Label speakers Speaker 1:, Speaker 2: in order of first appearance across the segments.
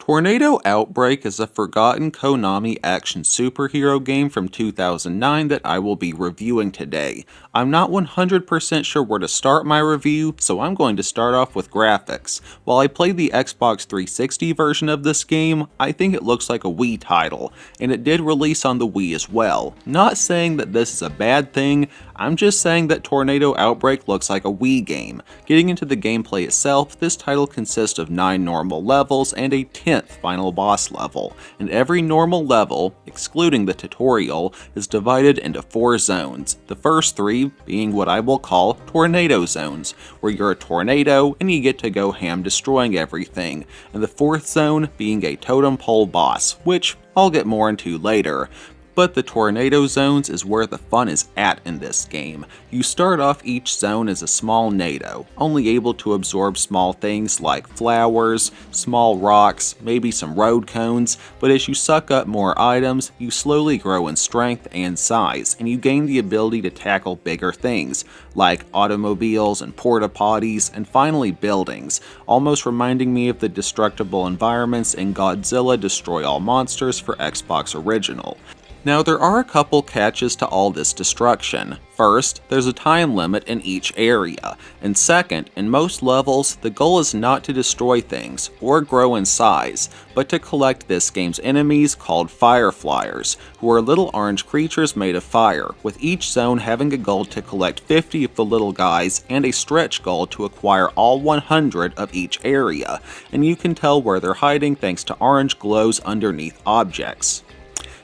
Speaker 1: Tornado Outbreak is a forgotten Konami action superhero game from 2009 that I will be reviewing today. I'm not 100% sure where to start my review, so I'm going to start off with graphics. While I played the Xbox 360 version of this game, I think it looks like a Wii title, and it did release on the Wii as well. Not saying that this is a bad thing, I'm just saying that Tornado Outbreak looks like a Wii game. Getting into the gameplay itself, this title consists of 9 normal levels and a 10th final boss level, and every normal level, excluding the tutorial, is divided into 4 zones, the first 3 being what I will call tornado zones, where you're a tornado and you get to go ham destroying everything, and the 4th zone being a totem pole boss, which I'll get more into later. But the tornado zones is where the fun is at in this game. You start off each zone as a small nado, only able to absorb small things like flowers, small rocks, maybe some road cones, but as you suck up more items, you slowly grow in strength and size, and you gain the ability to tackle bigger things, like automobiles and porta potties, and finally buildings, almost reminding me of the destructible environments in Godzilla Destroy All Monsters for Xbox Original. Now, there are a couple catches to all this destruction. First, there's a time limit in each area, and second, in most levels, the goal is not to destroy things or grow in size, but to collect this game's enemies called Fireflyers, who are little orange creatures made of fire, with each zone having a goal to collect 50 of the little guys and a stretch goal to acquire all 100 of each area, and you can tell where they're hiding thanks to orange glows underneath objects.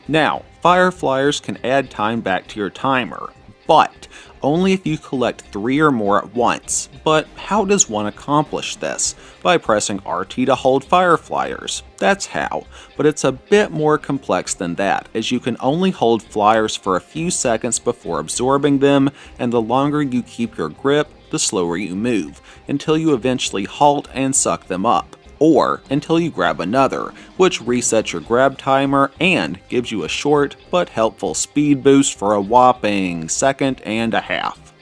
Speaker 1: Now, Fireflyers can add time back to your timer, but only if you collect 3 or more at once. But how does one accomplish this? By pressing RT to hold Fireflyers. That's how, but it's a bit more complex than that, as you can only hold flyers for a few seconds before absorbing them, and the longer you keep your grip, the slower you move, until you eventually halt and suck them up. Or until you grab another, which resets your grab timer and gives you a short but helpful speed boost for a whopping second and a half.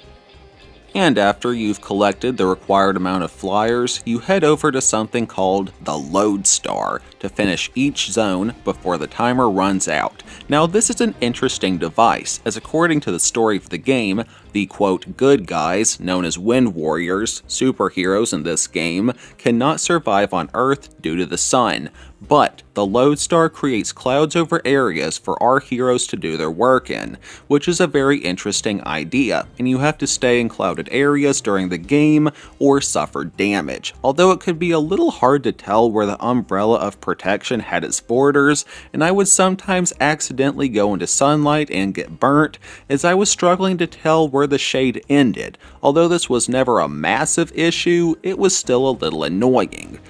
Speaker 1: And after you've collected the required amount of flyers, you head over to something called the Lodestar to finish each zone before the timer runs out. Now, this is an interesting device, as according to the story of the game, the quote good guys, known as Wind Warriors, superheroes in this game, cannot survive on Earth due to the sun. But the Lodestar creates clouds over areas for our heroes to do their work in, which is a very interesting idea, and you have to stay in clouded areas during the game or suffer damage, although it could be a little hard to tell where the umbrella of protection had its borders, and I would sometimes accidentally go into sunlight and get burnt, as I was struggling to tell where the shade ended. Although this was never a massive issue, it was still a little annoying.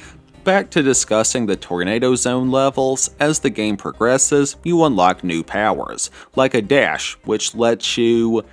Speaker 1: Back to discussing the Tornado Zone levels, as the game progresses, you unlock new powers, like a dash, which lets you,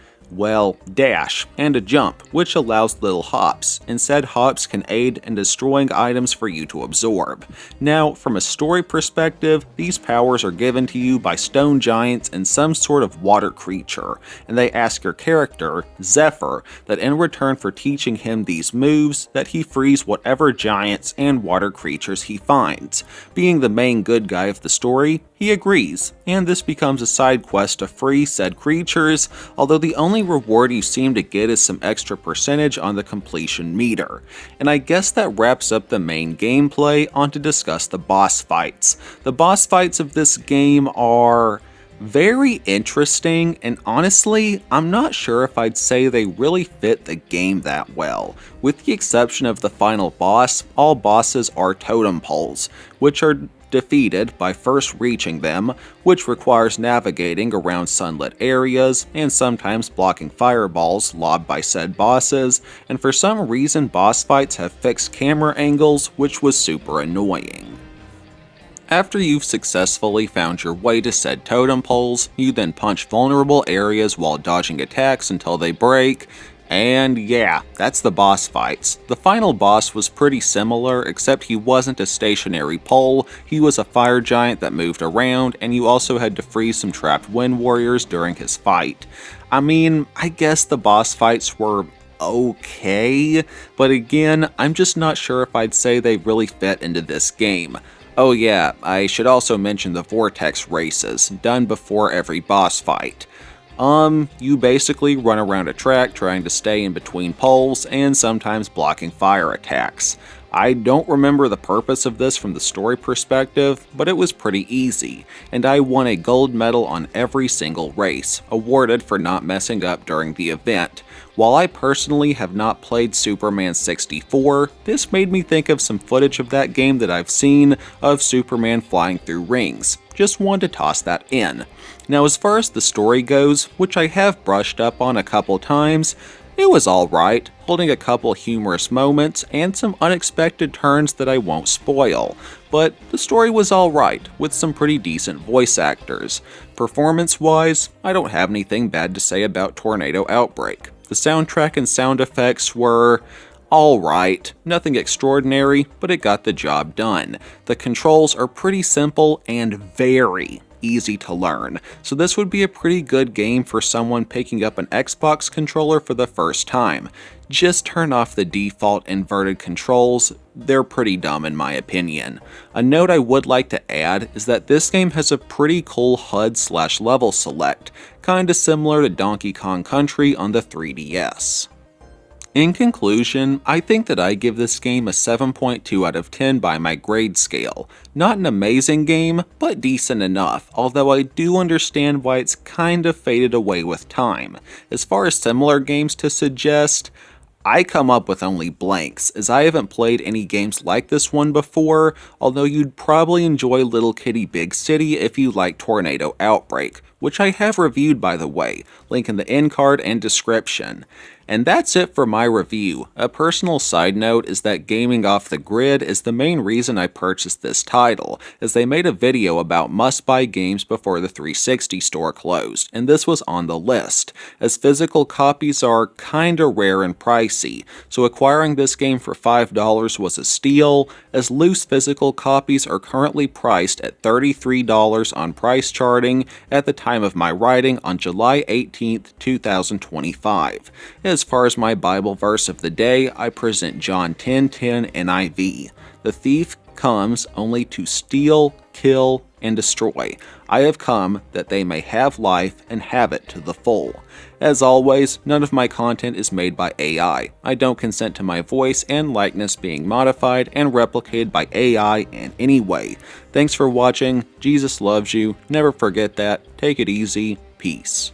Speaker 1: dash, and a jump, which allows little hops, and said hops can aid in destroying items for you to absorb. Now, from a story perspective, these powers are given to you by stone giants and some sort of water creature, and they ask your character, Zephyr, that in return for teaching him these moves, that he frees whatever giants and water creatures he finds. Being the main good guy of the story, he agrees, and this becomes a side quest to free said creatures, although the only reward you seem to get is some extra percentage on the completion meter. And I guess that wraps up the main gameplay. On to discuss the boss fights. The boss fights of this game are very interesting, and honestly, I'm not sure if I'd say they really fit the game that well. With the exception of the final boss, all bosses are totem poles, which are defeated by first reaching them, which requires navigating around sunlit areas and sometimes blocking fireballs lobbed by said bosses, and for some reason boss fights have fixed camera angles, which was super annoying. After you've successfully found your way to said totem poles, you then punch vulnerable areas while dodging attacks until they break. And yeah, that's the boss fights. The final boss was pretty similar, except he wasn't a stationary pole, he was a fire giant that moved around, and you also had to freeze some trapped Wind Warriors during his fight. I mean, I guess the boss fights were okay, but again, I'm just not sure if I'd say they really fit into this game. Oh yeah, I should also mention the vortex races, done before every boss fight. You basically run around a track trying to stay in between poles and sometimes blocking fire attacks. I don't remember the purpose of this from the story perspective, but it was pretty easy, and I won a gold medal on every single race, awarded for not messing up during the event. While I personally have not played Superman 64, this made me think of some footage of that game that I've seen of Superman flying through rings. Just wanted to toss that in. Now, as far as the story goes, which I have brushed up on a couple times, it was alright, holding a couple humorous moments and some unexpected turns that I won't spoil. But the story was alright, with some pretty decent voice actors. Performance-wise, I don't have anything bad to say about Tornado Outbreak. The soundtrack and sound effects were alright, nothing extraordinary, but it got the job done. The controls are pretty simple and very easy to learn, so this would be a pretty good game for someone picking up an Xbox controller for the first time. Just turn off the default inverted controls, they're pretty dumb in my opinion. A note I would like to add is that this game has a pretty cool HUD/level select, kinda similar to Donkey Kong Country on the 3DS. In conclusion, I think that I give this game a 7.2 out of 10 by my grade scale. Not an amazing game, but decent enough, although I do understand why it's kind of faded away with time. As far as similar games to suggest, I come up with only blanks, as I haven't played any games like this one before, although you'd probably enjoy Little Kitty Big City if you like Tornado Outbreak, which I have reviewed by the way, link in the end card and description. And that's it for my review. A personal side note is that Gaming Off the Grid is the main reason I purchased this title, as they made a video about must-buy games before the 360 store closed, and this was on the list, as physical copies are kinda rare and pricey, so acquiring this game for $5 was a steal, as loose physical copies are currently priced at $33 on price charting at the time of my writing on July 18th, 2025. As far as my Bible verse of the day, I present John 10:10 NIV. The thief comes only to steal, kill, and destroy. I have come that they may have life and have it to the full. As always, none of my content is made by AI. I don't consent to my voice and likeness being modified and replicated by AI in any way. Thanks for watching. Jesus loves you. Never forget that. Take it easy. Peace.